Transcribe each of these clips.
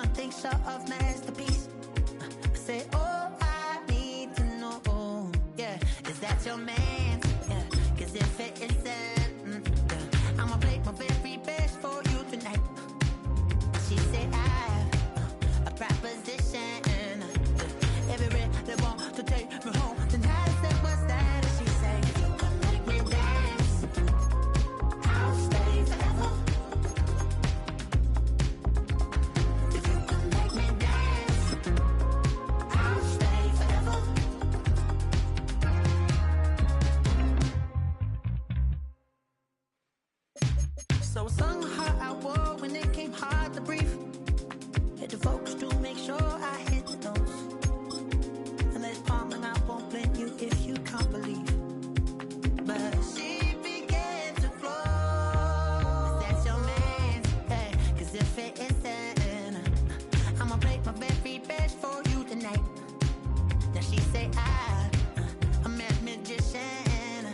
something short of masterpiece. I say, oh, I need to know, yeah, is that your man? Yeah, 'cause if it isn't, yeah, I'ma play my very best for you tonight. She said, I have a proposition. Every red they want to take me home tonight. I said, what's that? And she said, if you can make me dance, I'll stay forever. If you can make me dance, I'll stay forever. So I sung her I wore when it came hard to breathe. Hit the focus to make sure I hit the notes. And let's palm and I won't blame you if you can't believe. But she began to flow. That's your man, hey, 'cause if it isn't, I'ma play my very best for you tonight. Then she say I'm a magician.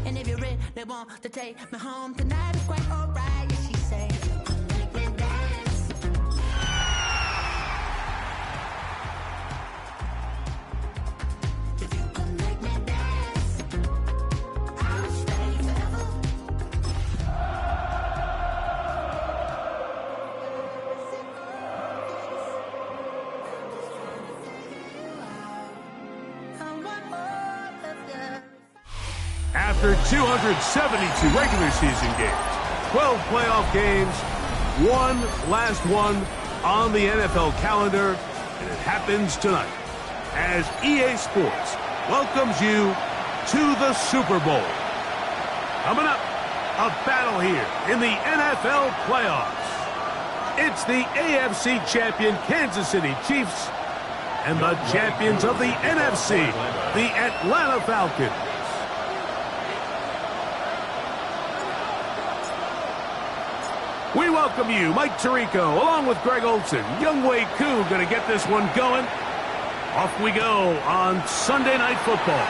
And if you're ready, they want to take me home tonight. It's quite alright, yeah, she say, make me dance. If you can make me dance, I'll stay forever. I want all of you. After 272 regular season games, 12 playoff games, one last one on the NFL calendar, and it happens tonight as EA Sports welcomes you to the Super Bowl. Coming up, a battle here in the NFL playoffs. It's the AFC champion Kansas City Chiefs and the champions of the NFC, the Atlanta Falcons. We welcome you, Mike Tirico, along with Greg Olson. Younghoe Koo going to get this one going. Off we go on Sunday Night Football.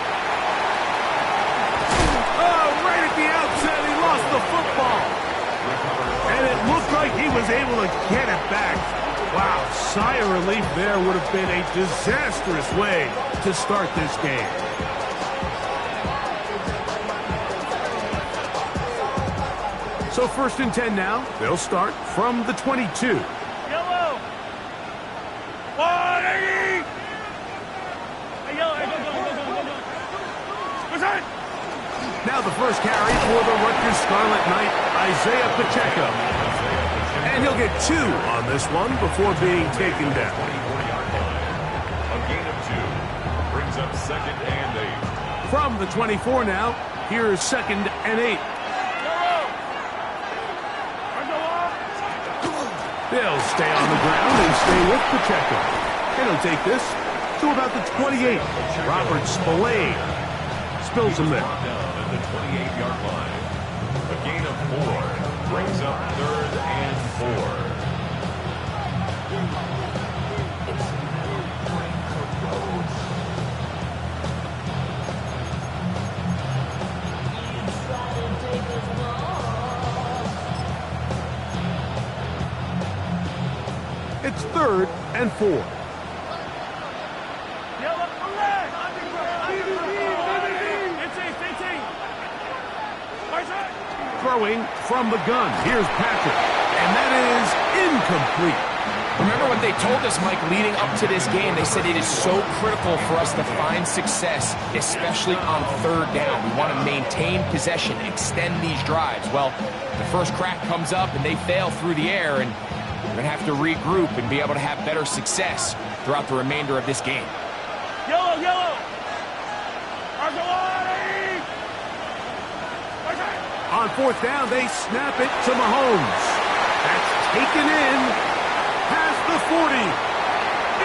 Oh, right at the outset, he lost the football. And it looked like he was able to get it back. Wow, sigh of relief there would have been a disastrous way to start this game. So 1st and 10 now. They'll start from the 22. Yellow! 180! Hey, yellow, hey, go. What's that? Now the first carry for the Rutgers Scarlet Knight, Isaiah Pacheco. And he'll get 2 on this one before being taken down. A gain of 2 brings up 2nd and 8. From the 24 now, here's 2nd and 8. They'll stay on the ground and stay with Pacheco. And he'll take this to about the 28. Robert Spillane spills him there. Down at the 28-yard line. A gain of 4 brings up 3rd and 4. It's 3rd and 4. Throwing from the gun. Here's Patrick. And that is incomplete. Remember what they told us, Mike, leading up to this game? They said it is so critical for us to find success, especially on 3rd down. We want to maintain possession, extend these drives. Well, the first crack comes up and they fail through the air, and we're going to have to regroup and be able to have better success throughout the remainder of this game. Yellow! On 4th down, they snap it to Mahomes. That's taken in past the 40,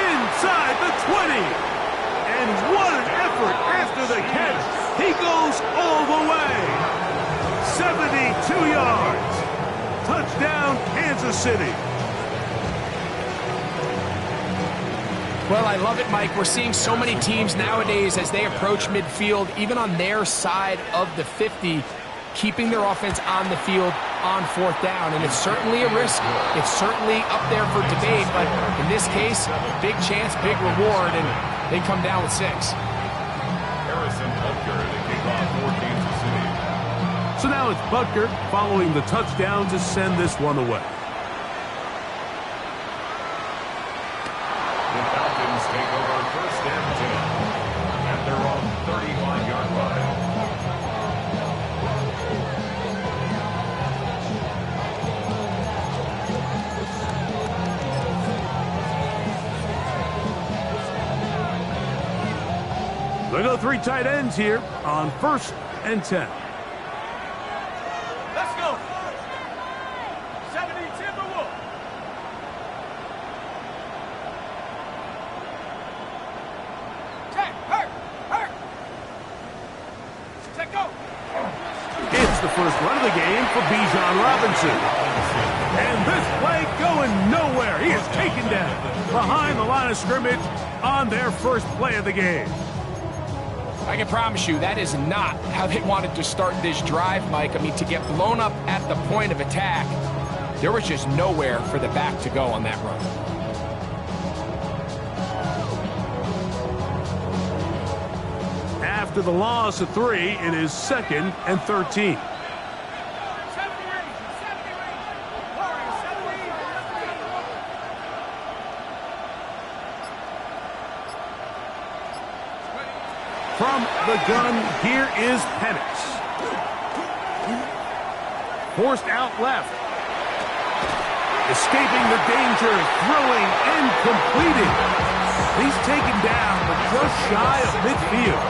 inside the 20. And what an effort after the catch. He goes all the way. 72 yards. Touchdown, Kansas City. Well, I love it, Mike. We're seeing so many teams nowadays as they approach midfield, even on their side of the 50, keeping their offense on the field on 4th down. And it's certainly a risk. It's certainly up there for debate, but in this case, big chance, big reward, and they come down with 6. Harrison Butker to kick off for Kansas City. So now it's Butker following the touchdown to send this one away. The Falcons take over 1st and 10 at their own 35-yard line. They go 3 tight ends here on 1st and 10. Let's go. 70 Timberwolves. Check. Hurt. Check, go. It's the first run of the game for Bijan Robinson. And this play going nowhere. He is taken down behind the line of scrimmage on their first play of the game. I can promise you that is not how they wanted to start this drive, Mike. I mean, to get blown up at the point of attack, there was just nowhere for the back to go on that run. After the loss of 3, it is 2nd and 13. From the gun, here is Penix. Forced out left. Escaping the danger, throwing and completing. He's taken down, but just shy of midfield.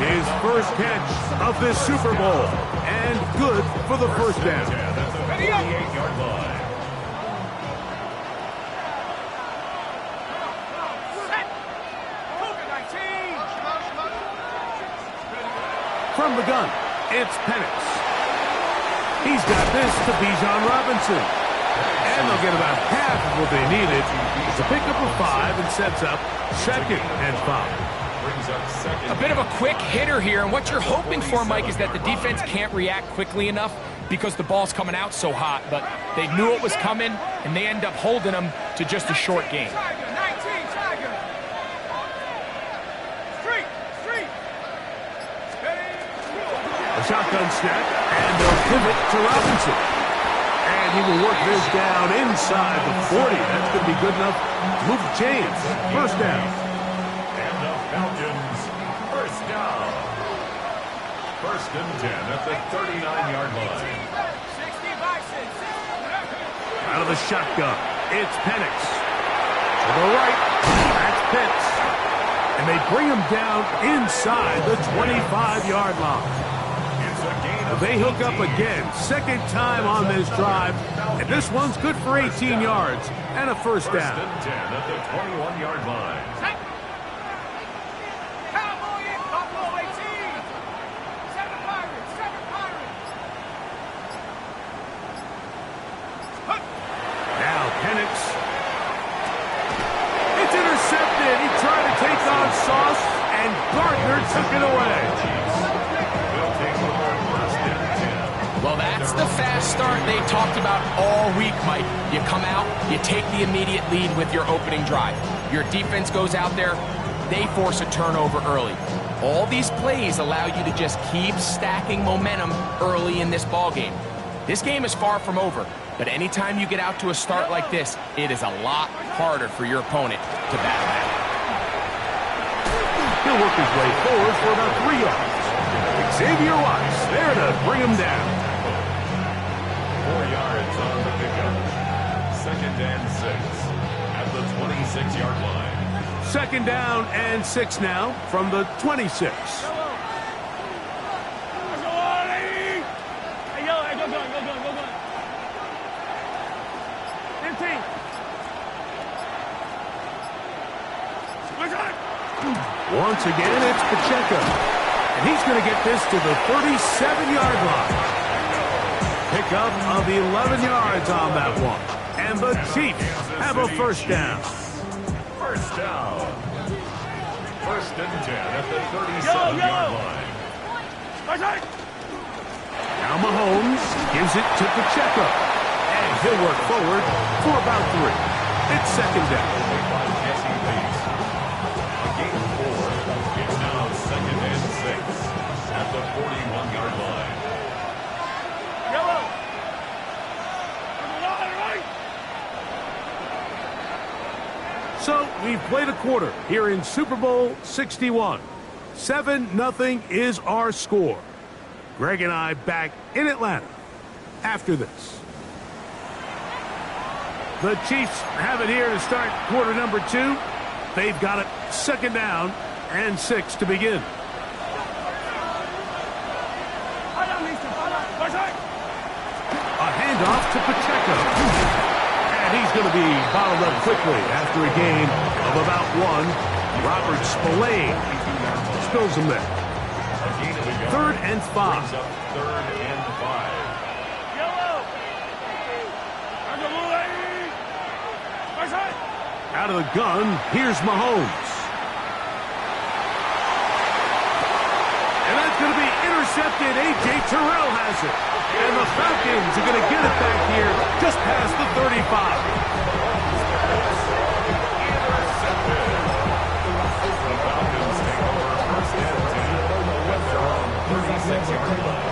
His first catch of this Super Bowl, and good for the first down. That's a 48-yard line. From the gun, it's Penix. He's got this to Bijan Robinson. And they'll get about half of what they needed. It's a pickup of 5 and sets up 2nd and 5. Brings up 2nd. A bit of a quick hitter here, and what you're hoping for, Mike, is that the defense can't react quickly enough because the ball's coming out so hot. But they knew it was coming, and they end up holding them to just a short gain. A shotgun snap, and they'll pivot to Robinson. And he will work this down inside the 40. That's going to be good enough to move the chains. First down. And the Falcons, first down. 1st and 10 at the 39-yard line. Out of the shotgun, it's Penix. To the right, that's Pitts. And they bring him down inside the 25-yard line. They hook up again, 2nd time on this drive, and this one's good for 18 yards and a first down. 1st and 10 at the 21-yard line. Now Penix. It's intercepted. He tried to take on Sauce, and Gardner took it away. Well, that's the fast start they talked about all week, Mike. You come out, you take the immediate lead with your opening drive. Your defense goes out there, they force a turnover early. All these plays allow you to just keep stacking momentum early in this ballgame. This game is far from over, but anytime you get out to a start like this, it is a lot harder for your opponent to battle back. He'll work his way forward for about 3 yards. Xavier Watts there to bring him down. 4 yards on the pickup. 2nd and 6 at the 26-yard line. 2nd down and 6 now from the 26. Once again, it's Pacheco. And he's going to get this to the 37-yard line. Pickup of 11 yards on that one. And the Chiefs have a first down. First down. 1st and 10 at the 37-yard line. Now Mahomes gives it to Pacheco. And he'll work forward for about 3. It's second down. Game 4. It's now second and 6 at the 41-yard line. Yellow. On the line, right? So we've played a quarter here in Super Bowl 61. 7-0 is our score. Greg and I back in Atlanta after this. The Chiefs have it here to start quarter number 2. They've got it second down and 6 to begin. A handoff to Pacheco. And he's going to be bottled up quickly after a gain of about 1. Robert Spillane spills him there. 3rd and 5. Third and 5. Yellow. On the blue lane. Right side. Out of the gun, here's Mahomes. And that's going to be intercepted. A.J. Terrell has it. And the Falcons are going to get it back here just past the 35. The Falcons take over first and 10 at their own 36-yard line.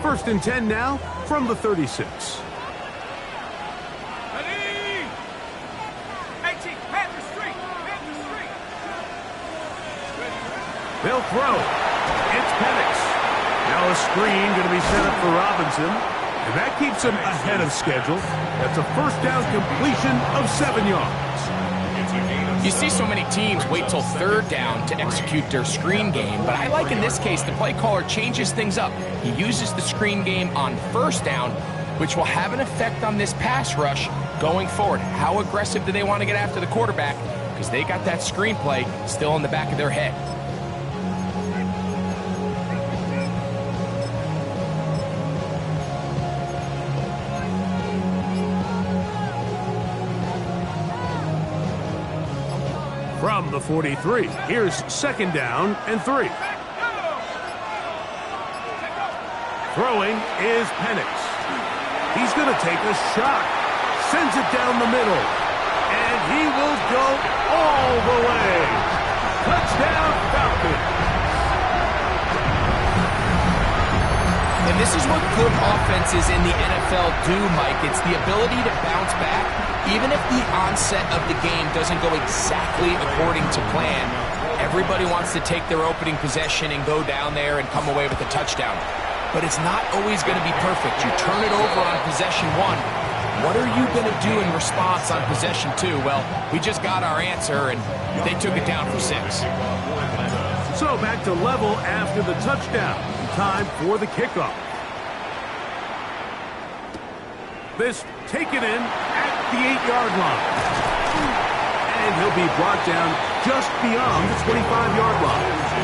First and 10 now from the 36. Ready. 18. Panther Street. Panther Street. They'll throw. It's Penix. Now a screen going to be set up for Robinson. And that keeps him ahead of schedule. That's a first down completion of 7 yards. You see so many teams wait till third down to execute their screen game, but I like in this case the play caller changes things up. He uses the screen game on first down, which will have an effect on this pass rush going forward. How aggressive do they want to get after the quarterback? Because they got that screen play still in the back of their head. From the 43, here's second down and 3. Throwing is Penix. He's going to take a shot. Sends it down the middle. And he will go all the way. Touchdown, Falcons. And this is what good offenses in the NFL do, Mike. It's the ability to bounce back, even if the onset of the game doesn't go exactly according to plan. Everybody wants to take their opening possession and go down there and come away with a touchdown. But it's not always going to be perfect. You turn it over on possession 1. What are you going to do in response on possession 2? Well, we just got our answer, and they took it down for 6. So back to level after the touchdown. Time for the kickoff. This taken in at the 8-yard line. And he'll be brought down just beyond the 25-yard line.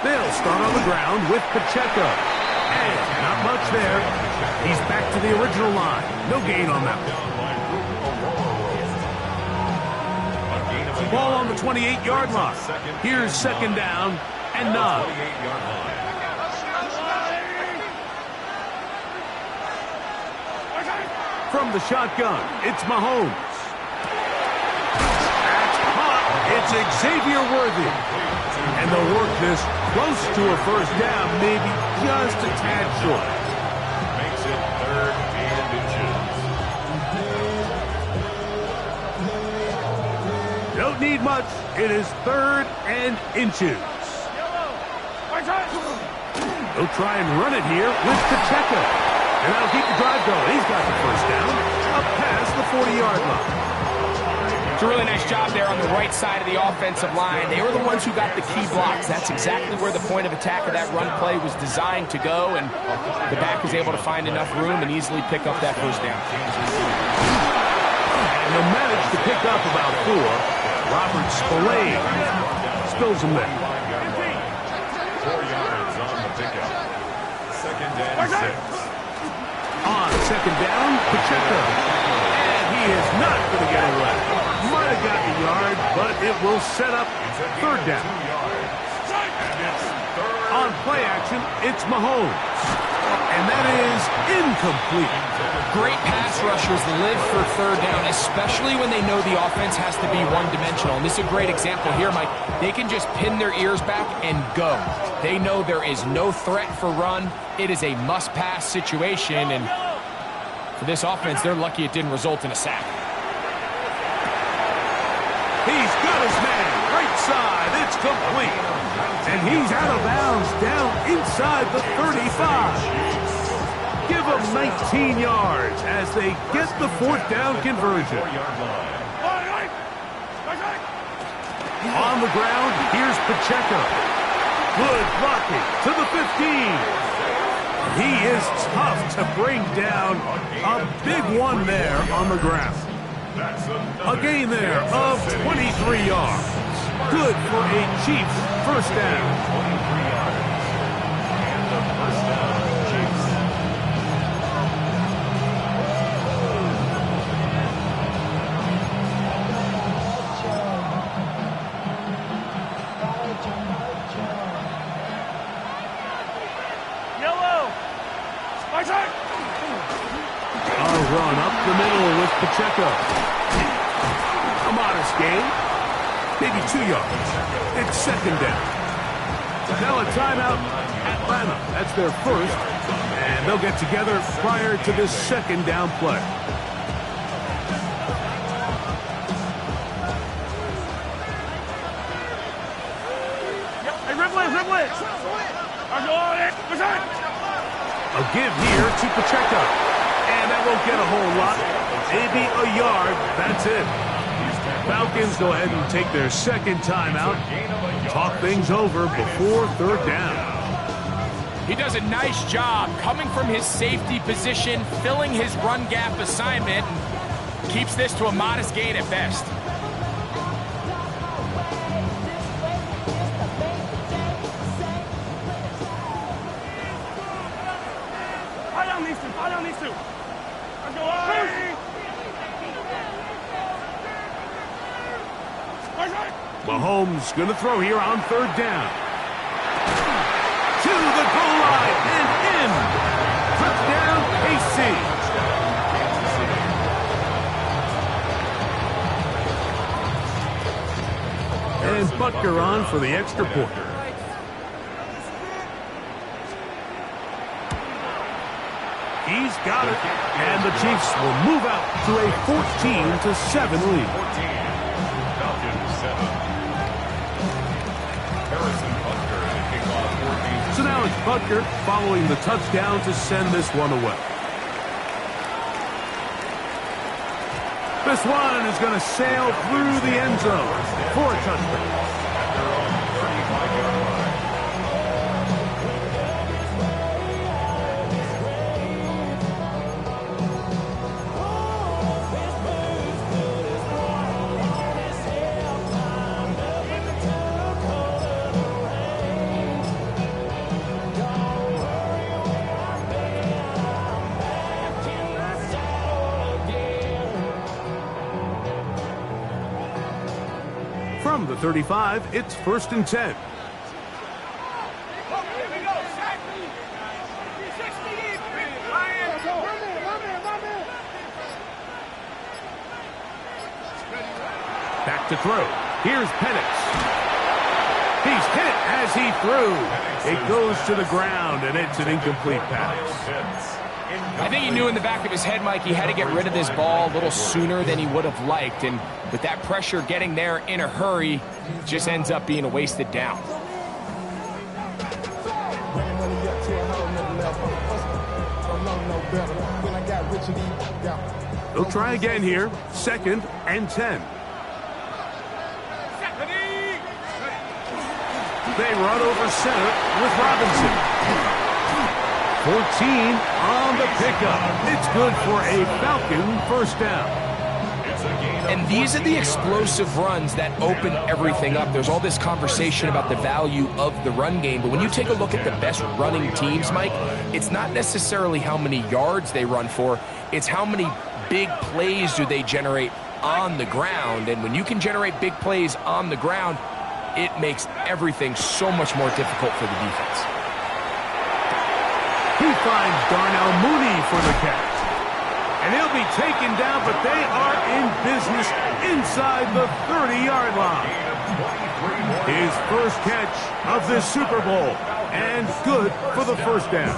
They'll start on the ground with Pacheco. And not much there. He's back to the original line. No gain on that one. Ball on the 28-yard line. Here's second down and 9. From the shotgun, it's Mahomes. That's caught. It's Xavier Worthy. And they'll work this close to a first down, maybe just a tad short. Makes it 3rd and inches. Don't need much. It is 3rd and inches. They'll try and run it here with Pacheco. And that'll keep the drive going. He's got the first down up past the 40-yard line. It's a really nice job there on the right side of the offensive line. They were the ones who got the key blocks. That's exactly where the point of attack of that run play was designed to go, and the back is able to find enough room and easily pick up that first down. And they'll manage to pick up about 4. Robert Spillane spills them there. 4 yards on the pickup. 2nd and 6. On 2nd down, Pacheco. And he is not going to get away. Might have gotten a yard, but it will set up 3rd down. On play action, it's Mahomes. And that is incomplete. Great pass rushers live for 3rd down, especially when they know the offense has to be one-dimensional. And this is a great example here, Mike. They can just pin their ears back and go. They know there is no threat for run. It is a must-pass situation, and for this offense, they're lucky it didn't result in a sack. He's got his man. Right side. It's complete. And he's out of bounds down inside the 35. Give them 19 yards as they get the 4th down conversion. On the ground, here's Pacheco. Good blocking to the 15. He is tough to bring down. A big one there on the ground. A gain there of 23 yards. Good for a Chiefs first down. Run up the middle with Pacheco. A modest gain. Maybe 2 yards. It's 2nd down. Now a timeout, Atlanta. That's their first. And they'll get together prior to this 2nd down play. Hey, riblet! A give here to Pacheco. And that won't get a whole lot. Maybe a yard. That's it. Falcons go ahead and take their 2nd timeout. Talk things over before 3rd down. He does a nice job coming from his safety position, filling his run gap assignment, and keeps this to a modest gain at best. Fire on these two. Let's go. Mahomes going to throw here on 3rd down. To the goal line and in. Touchdown, KC. And Butker on for the extra point. He's got it. And the Chiefs will move out to a 14-7 lead. So now it's Butker following the touchdown to send this one away. This one is going to sail through the end zone for a touchdown. From the 35, it's 1st and 10. Back to throw. Here's Penix. He's hit as he threw. It goes to the ground, and it's an incomplete pass. I think he knew in the back of his head, Mike, he had to get rid of this ball a little sooner than he would have liked. And with that pressure getting there in a hurry, just ends up being a wasted down. They'll try again here. 2nd and 10. They run over center with Robinson. 14 on the pickup. It's good for a Falcon first down. And these are the explosive runs that open everything up. There's all this conversation about the value of the run game, but when you take a look at the best running teams, Mike, it's not necessarily how many yards they run for, it's how many big plays do they generate on the ground. And when you can generate big plays on the ground, it makes everything so much more difficult for the defense. He finds Darnell Mooney for the catch. And he'll be taken down, but they are in business inside the 30-yard line. His first catch of this Super Bowl, and good for the first down.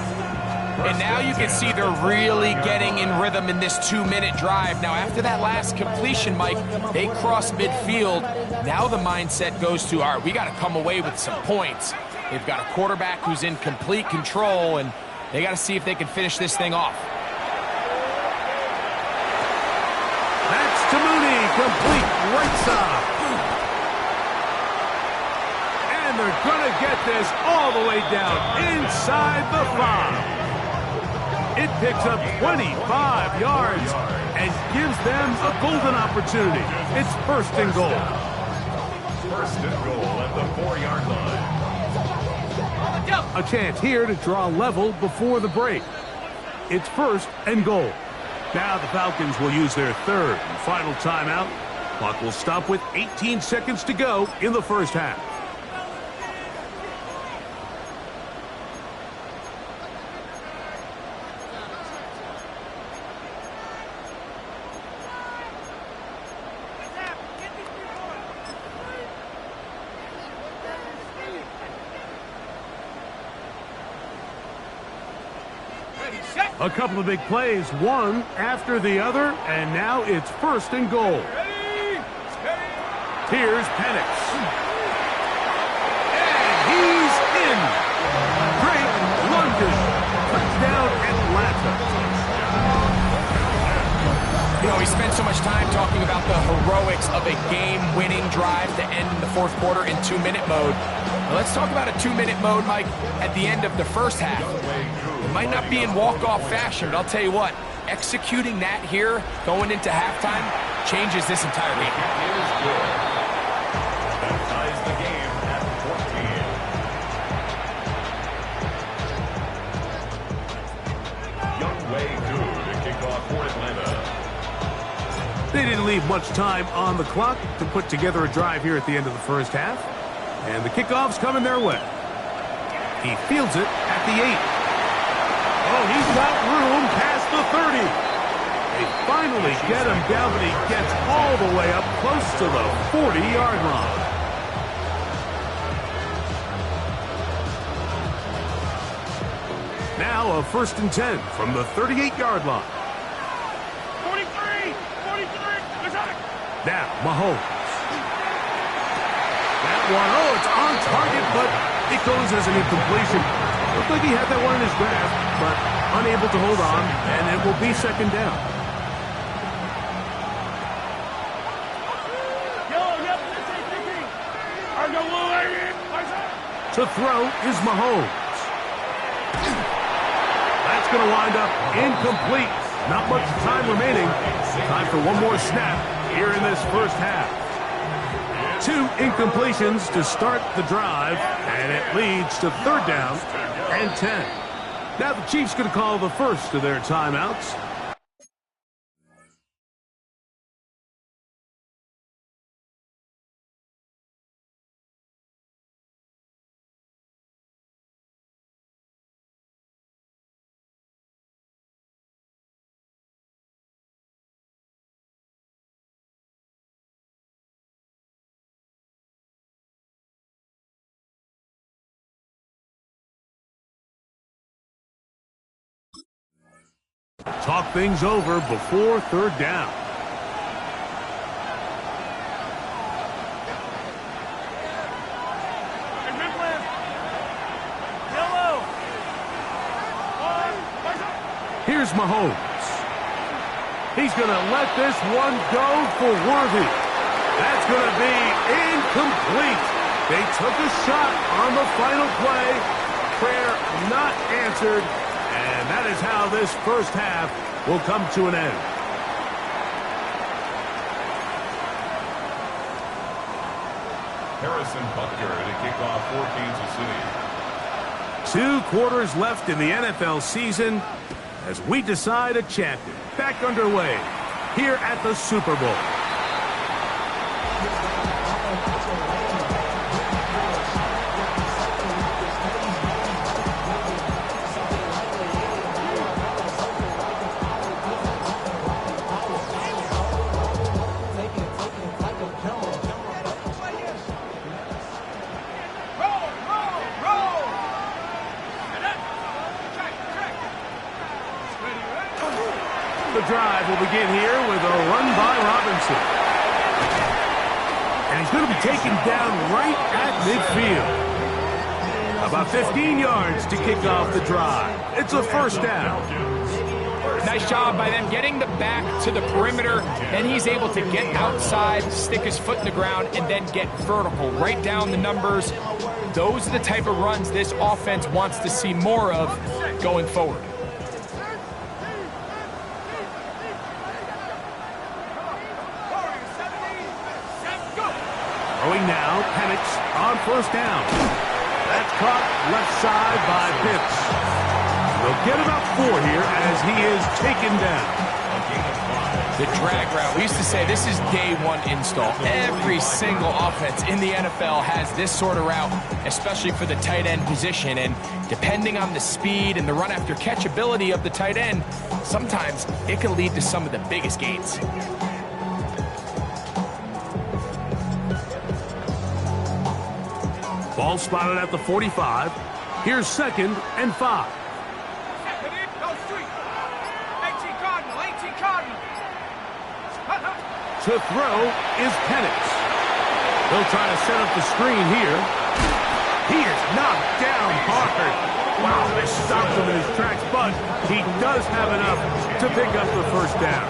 And now you can see they're really getting in rhythm in this 2-minute drive. Now, after that last completion, Mike, they cross midfield. Now the mindset goes to, all right, we got to come away with some points. They've got a quarterback who's in complete control, and they got to see if they can finish this thing off. To Mooney, complete right side. And they're going to get this all the way down inside the 5. It picks up 25 yards and gives them a golden opportunity. It's first and goal. First and goal at the 4-yard line. A chance here to draw level before the break. It's first and goal. Now the Falcons will use their third and final timeout. Clock will stop with 18 seconds to go in the first half. A couple of big plays, one after the other, and now it's first and goal. Here's Penix. And he's in. Drake London. Touchdown Atlanta. You know, we spent so much time talking about the heroics of a game-winning drive to end in the fourth quarter in 2-minute mode. Now let's talk about a 2-minute mode, Mike, at the end of the first half. It might not be in walk-off fashion, but I'll tell you what, executing that here, going into halftime, changes this entire game. It is good. That ties the game at 14. Young Way Good to kick off for Atlanta. They didn't leave much time on the clock to put together a drive here at the end of the first half. And the kickoff's coming their way. He fields it at the 8. Oh, he's got room past the 30. They finally get him down, but he gets all the way up close to the 40-yard line. Now a first and 10 from the 38-yard line. 43! 43! Now Mahomes. That one, oh, it's on target, but it goes as an incompletion. Looked like he had that one in his grasp, but unable to hold on, and it will be second down. To throw is Mahomes. That's going to wind up incomplete. Not much time remaining. Time for one more snap here in this first half. 2 incompletions to start the drive, and it leads to third down and 10. Now the Chiefs going to call the first of their timeouts. Talk things over before third down. Here's Mahomes. He's going to let this one go for Worthy. That's going to be incomplete. They took a shot on the final play. Prayer not answered. And that is how this first half will come to an end. Harrison Butker to kick off for Kansas City. 2 quarters left in the NFL season as we decide a champion. Back underway here at the Super Bowl. The drive will begin here with a run by Robinson. And he's going to be taken down right at midfield. About 15 yards to kick off the drive. It's a first down. Nice job by them getting the back to the perimeter. Then he's able to get outside, stick his foot in the ground, and then get vertical. Right down the numbers. Those are the type of runs this offense wants to see more of going forward. Throwing now, Penix on first down. That's caught left side by Pitts. They'll get about 4 here as he is taken down. The drag route. We used to say this is day 1 install. Every single offense in the NFL has this sort of route, especially for the tight end position. And depending on the speed and the run after catch ability of the tight end, sometimes it can lead to some of the biggest gains. Ball spotted at the 45. Here's 2nd and 5. To throw is Penix. He'll try to set up the screen here. He is knocked down hard. Wow, they stopped him in his tracks, but he does have enough to pick up the first down.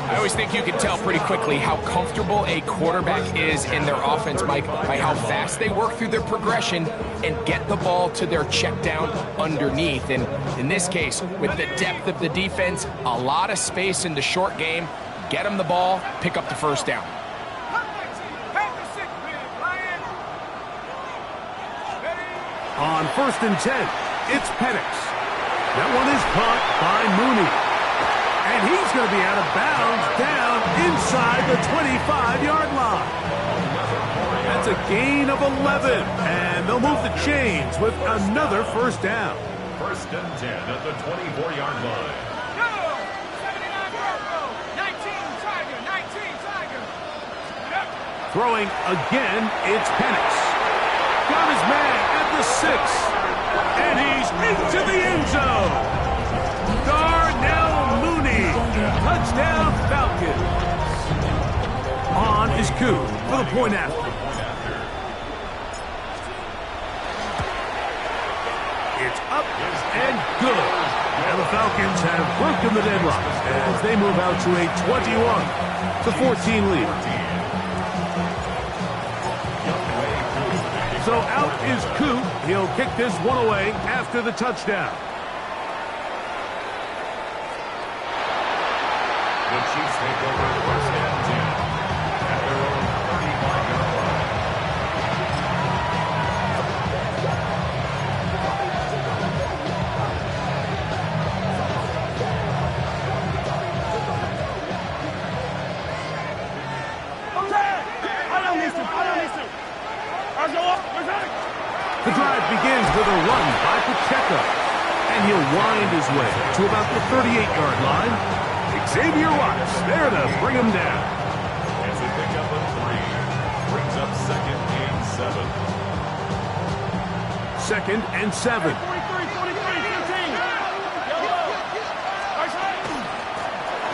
I always think you can tell pretty quickly how comfortable a quarterback is in their offense, Mike, by how fast they work through their progression and get the ball to their check down underneath. And in this case, with the depth of the defense, a lot of space in the short game, get them the ball, pick up the first down. On 1st and 10, it's Penix. That one is caught by Mooney. And he's going to be out of bounds down inside the 25-yard line. That's a gain of 11. And they'll move the chains with another first down. 1st and 10 at the 24-yard line. Throwing again, it's Penix. Got his man at the 6. And he's into the end zone. Darnell Mooney. Touchdown Falcons. On is Koo for the point after. It's up and good. And the Falcons have broken the deadlock as they move out to a 21-14 lead. So out is Coop. He'll kick this one away after the touchdown. The Chiefs take over 1st and 10 at their own 35-yard line. The drive begins with a run by Pontiac, and he'll wind his way to about the 38-yard line. Xavier Watts there to bring him down. As they pick up a 3, brings up 2nd and 7. 2nd and 7.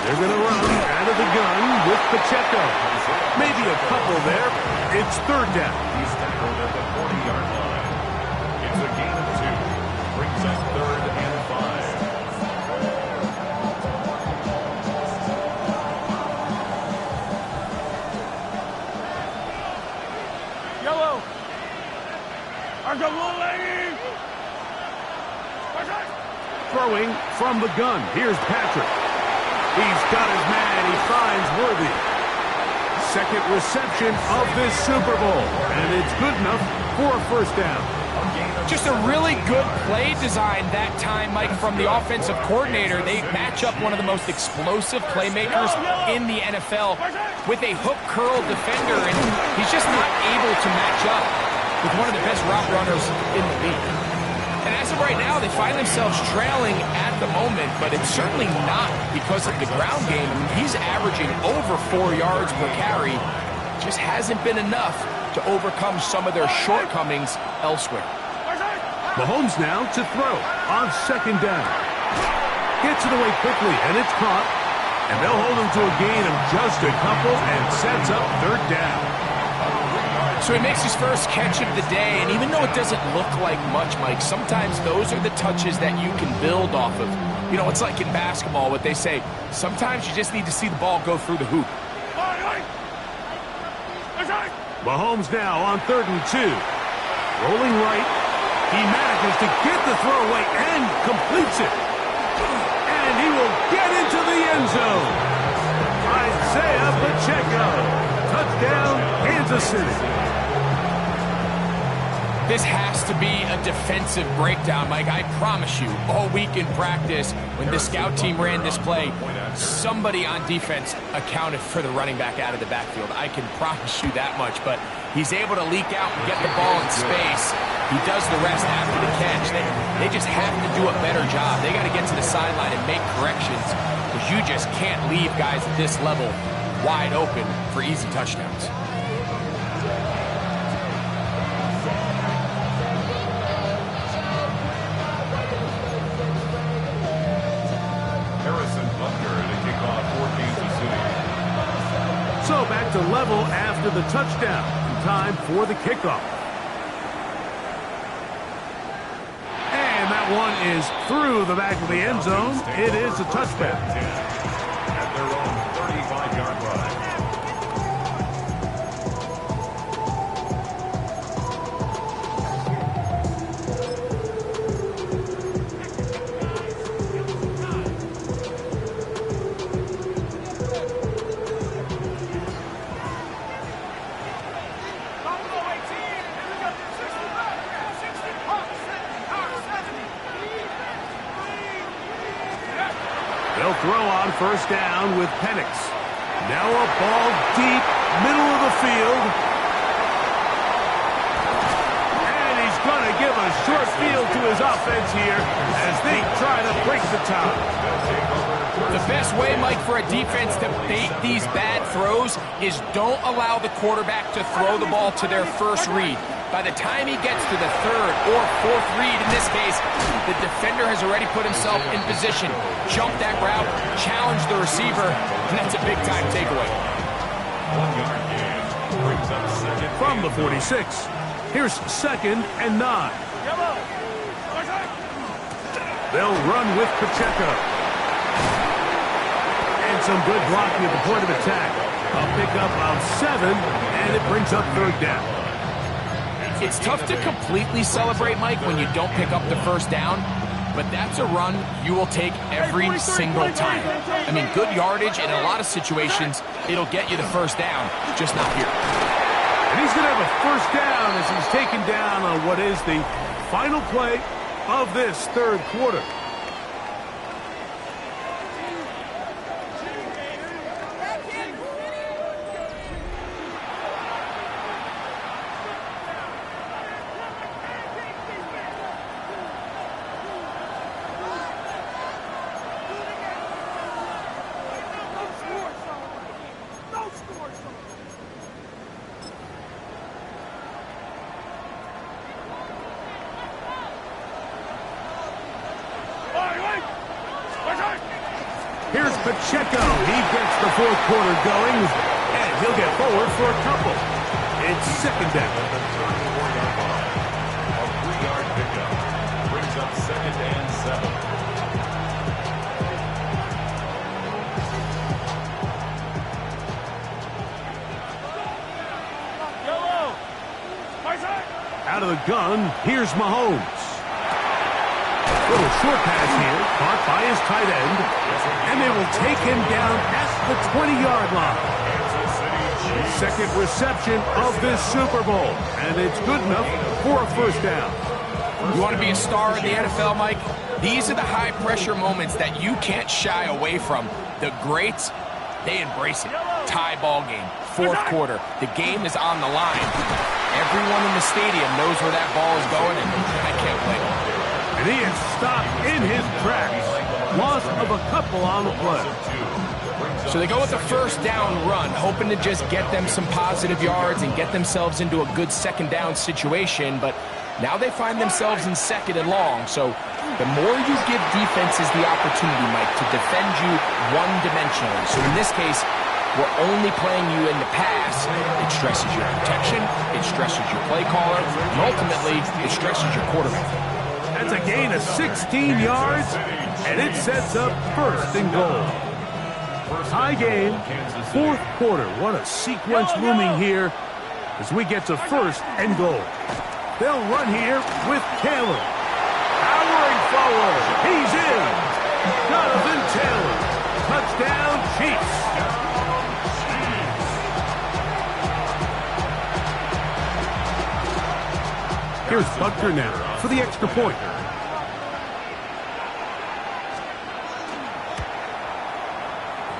They're going to run out of the gun with Pacheco. Maybe a couple there. It's 3rd down. He's tackled at the 40-yard line. It's a gain of 2. Brings up 3rd and 5. Yellow. Throwing from the gun. Here's Patrick. He's got his man. He finds Worthy. Second reception of this Super Bowl. And it's good enough for a first down. Just a really good play design that time, Mike, from the offensive coordinator. They match up one of the most explosive playmakers in the NFL with a hook curl defender, and he's just not able to match up with one of the best route runners in the league. And as of right now, they find themselves trailing at the moment, but it's certainly not because of the ground game. I mean, he's averaging over 4 yards per carry. Just hasn't been enough to overcome some of their shortcomings elsewhere. Mahomes now to throw on second down. Gets it away quickly, and it's caught. And they'll hold him to a gain of just a couple and sets up third down. So he makes his first catch of the day, and even though it doesn't look like much, Mike, sometimes those are the touches that you can build off of. You know, it's like in basketball, what they say, sometimes you just need to see the ball go through the hoop. Mahomes now on 3rd and 2. Rolling right. He manages to get the throw away and completes it. And he will get into the end zone. Isaiah Pacheco. Touchdown, Kansas City. This has to be a defensive breakdown, Mike. I promise you, all week in practice, when the scout team ran this play, somebody on defense accounted for the running back out of the backfield. I can promise you that much, but he's able to leak out and get the ball in space. He does the rest after the catch. They just have to do a better job. They got to get to the sideline and make corrections, because you just can't leave guys at this level wide open for easy touchdowns. So back to level after the touchdown. Time for the kickoff. And that one is through the back of the end zone. It is a touchback. At their own 35-yard line. They'll throw on first down with Penix. Now a ball deep, middle of the field. And he's going to give a short field to his offense here as they try to break the tie. The best way, Mike, for a defense to bait these bad throws is don't allow the quarterback to throw the ball to their first read. By the time he gets to the third or fourth read, in this case, the defender has already put himself in position, jump that route, challenge the receiver, and that's a big-time takeaway. 1 yard gain brings up second. From the 46, here's 2nd and 9. They'll run with Pacheco. And some good blocking at the point of attack. A pickup of 7, and it brings up third down. It's tough to completely celebrate, Mike, when you don't pick up the first down, but that's a run you will take every single time. I mean, good yardage, and in a lot of situations, it'll get you the first down, just not here. And he's going to have a first down as he's taken down on what is the final play of this third quarter. Here's Pacheco. He gets the fourth quarter going, and he'll get forward for a couple. It's second down. A 3-yard pickup brings up 2nd and 7. Out of the gun, here's Mahomes. Little short pass here, caught by his tight end, and they will take him down at the 20-yard line. Second reception of this Super Bowl, and it's good enough for a first down. You want to be a star in the NFL, Mike? These are the high-pressure moments that you can't shy away from. The greats, they embrace it. Tie ball game, fourth quarter. The game is on the line. Everyone in the stadium knows where that ball is going, and I can't blame them. And he is stopped in his tracks. Loss of a couple on the play. So they go with the first down run, hoping to just get them some positive yards and get themselves into a good second down situation, but now they find themselves in second and long. So the more you give defenses the opportunity, Mike, to defend you one-dimensionally. So in this case, we're only playing you in the pass. It stresses your protection, it stresses your play caller, and ultimately, it stresses your quarterback. That's a gain of 16 yards, and it sets up first and goal. High game, fourth quarter. What a sequence looming here as we get to first and goal. They'll run here with Taylor. Powering forward. He's in. Jonathan Taylor. Touchdown, Chiefs. Here's Butker now for the extra point.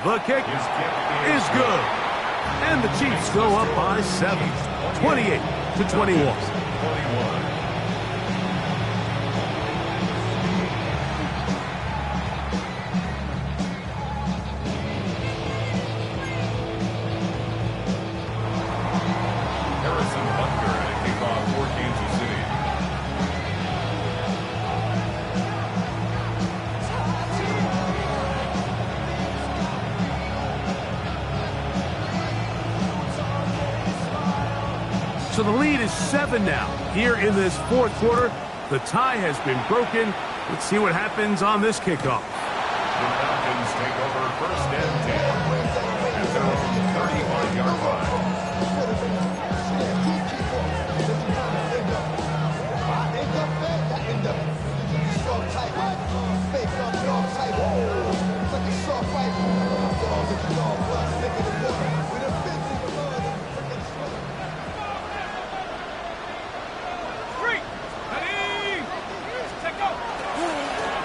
The kick is good. And the Chiefs go up by 7, 28-21. So the lead is 7 now. Here in this fourth quarter, the tie has been broken. Let's see what happens on this kickoff. The Falcons take over first and 10 at their own 31-yard line.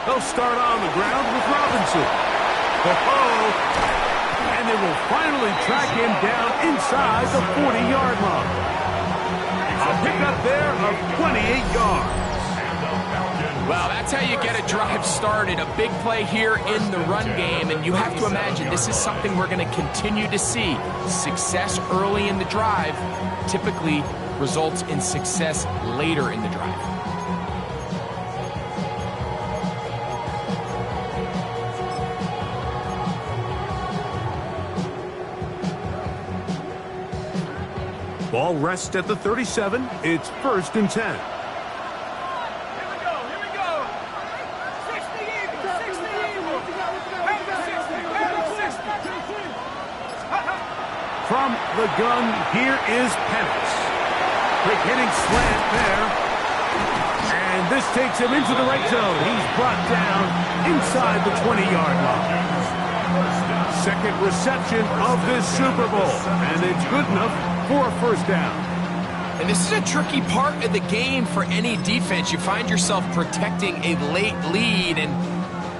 They'll start on the ground with Robinson. And they will finally track him down inside the 40-yard line. A pickup there of 28 yards. Well, that's how you get a drive started. A big play here in the run game, and you have to imagine this is something we're going to continue to see. Success early in the drive typically results in success later in the drive. Ball rests at the 37. It's first and 10. Here we go, here we go. 60 Eagles, 60 Eagles. Pound of 60, pound of 60. From the gun, here is Penix. Quick hitting slant there. And this takes him into the red zone. He's brought down inside the 20-yard line. Second reception of this Super Bowl. And it's good enough for a first down. And this is a tricky part of the game for any defense. You find yourself protecting a late lead, and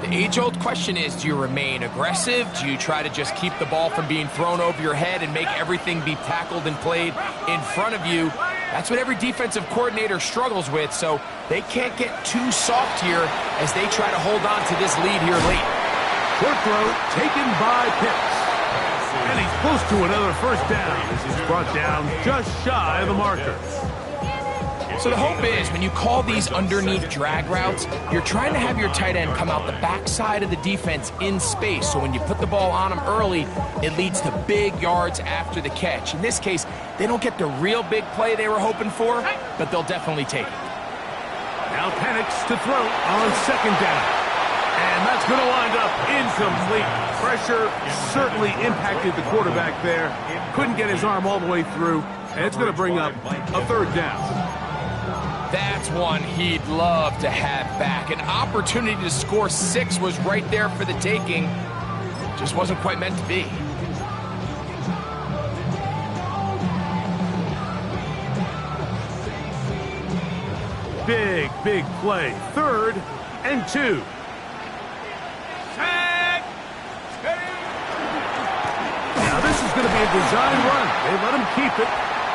the age-old question is, do you remain aggressive? Do you try to just keep the ball from being thrown over your head and make everything be tackled and played in front of you? That's what every defensive coordinator struggles with, so they can't get too soft here as they try to hold on to this lead here late. Short throw taken by Pitts. And he's close to another first down as he's brought down just shy of the marker. So the hope is when you call these underneath drag routes, you're trying to have your tight end come out the backside of the defense in space. So when you put the ball on him early, it leads to big yards after the catch. In this case, they don't get the real big play they were hoping for, but they'll definitely take it. Now Penix to throw on second down. And that's going to wind up incomplete. Pressure certainly impacted the quarterback there. Couldn't get his arm all the way through. And it's going to bring up a third down. That's one he'd love to have back. An opportunity to score 6 was right there for the taking. Just wasn't quite meant to be. Big play. 3rd and 2. Now this is going to be a design run. They let him keep it,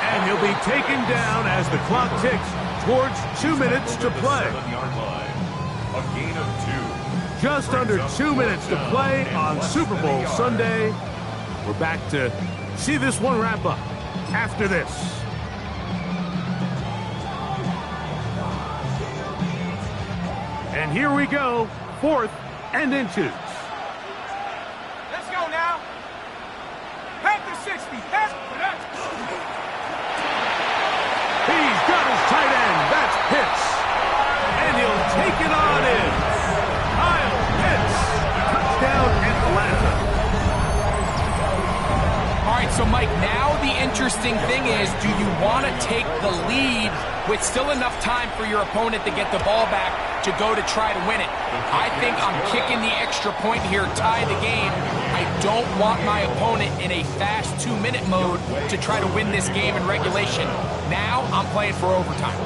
and he'll be taken down as the clock ticks towards 2 minutes to play. A gain of 2. Just under 2 minutes to play on Super Bowl Sunday. We're back to see this one wrap up after this. And here we go, 4th and inches. Let's go now. Head to 60. Head. He's got his tight end. That's Pitts. And he'll take it on in. Kyle Pitts. Touchdown Atlanta. All right, so Mike, now the interesting thing is, do you want to take the lead with still enough time for your opponent to get the ball back to go to try to win it? I think I'm kicking the extra point here, tie the game. I don't want my opponent in a fast 2-minute mode to try to win this game in regulation. Now I'm playing for overtime.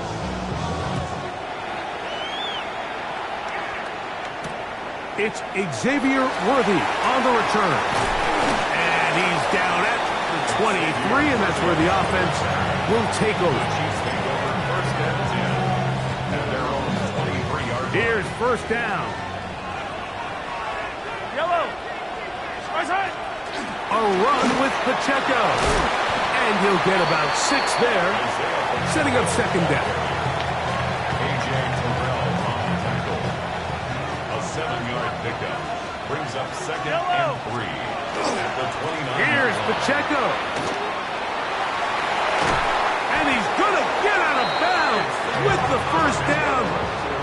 It's Xavier Worthy on the return. And he's down at the 23, and that's where the offense will take over. Here's 1st down. Yellow. A run with Pacheco. And he'll get about 6 there, setting up 2nd down. A 7-yard pickup brings up 2nd and 3 at the 29. Here's Pacheco. And he's going to get out of bounds with the 1st down.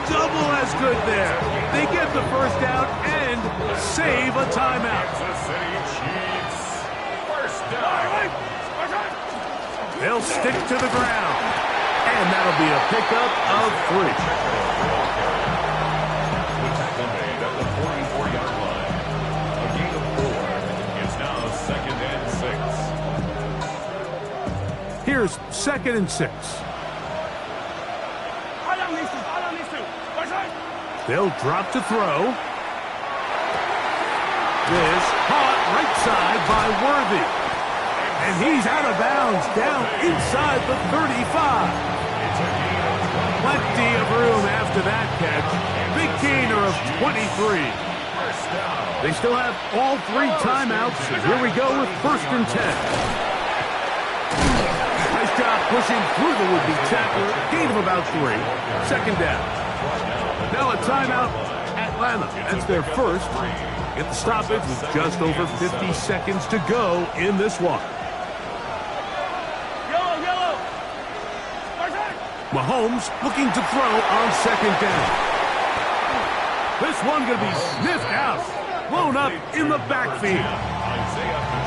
Double as good there. They get the 1st down and save a timeout. Kansas City Chiefs. 1st down. They'll stick to the ground. And that'll be a pickup of 3. The tackle made at the 44-yard line. A gain of 4. It's now 2nd and 6. Here's 2nd and 6. They'll drop to throw. This caught right side by Worthy. And he's out of bounds down inside the 35. Plenty of room after that catch. Big gainer of 23. They still have all 3 timeouts. Here we go with 1st and 10. Nice job pushing through the would-be tackler. Gain of about 3. 2nd down. Now a timeout, Atlanta. That's their 1st. Get the stoppage with just over 50 seconds to go in this one. Yellow. Mahomes looking to throw on 2nd down. This one going to be sniffed out. Blown up in the backfield.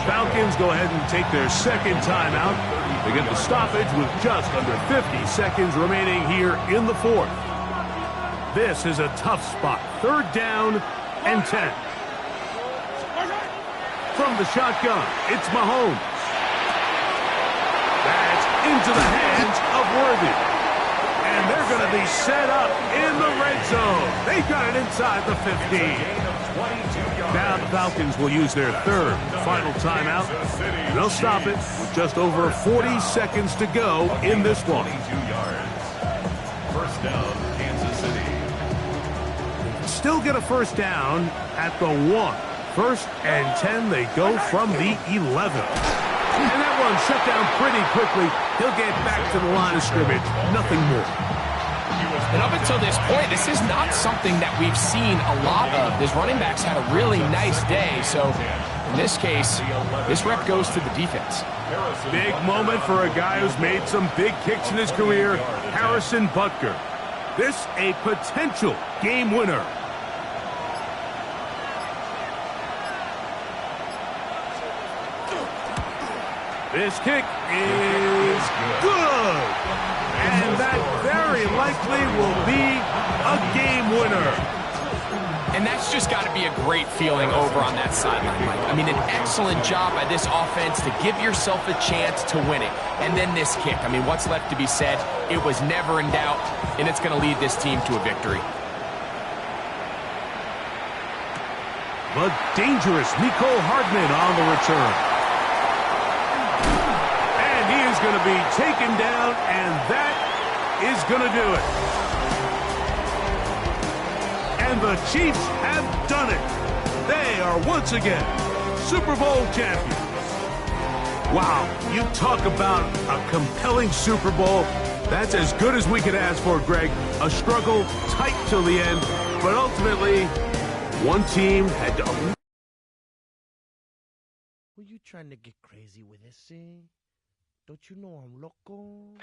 Falcons go ahead and take their 2nd timeout. They get the stoppage with just under 50 seconds remaining here in the 4th. This is a tough spot. 3rd down and 10. From the shotgun, it's Mahomes. That's into the hands of Worthy. And they're going to be set up in the red zone. They got it inside the 15. Now the Falcons will use their 3rd final timeout. They'll stop it with just over 40 seconds to go in this one. 1st down, Kansas City. Still get a 1st down at the 1. 1st and 10, they go from the 11. And that one shut down pretty quickly. He'll get back to the line of scrimmage. Nothing more. And up until this point, this is not something that we've seen a lot of. His running backs had a really nice day. So in this case, this rep goes to the defense. Big moment for a guy who's made some big kicks in his career, Harrison Butker. This a potential game winner. This kick is good. And that very likely will be a game winner. And that's just got to be a great feeling over on that sideline, Mike. I mean, an excellent job by this offense to give yourself a chance to win it. And then this kick. I mean, what's left to be said? It was never in doubt, and it's going to lead this team to a victory. The dangerous Mecole Hardman on the return. And he is going to be taken down, and that is going to do it. And the Chiefs have done it. They are once again Super Bowl champions. Wow, you talk about a compelling Super Bowl. That's as good as we could ask for, Greg. A struggle tight till the end, but ultimately, one team had to... Were you trying to get crazy with this thing? Don't you know I'm loco?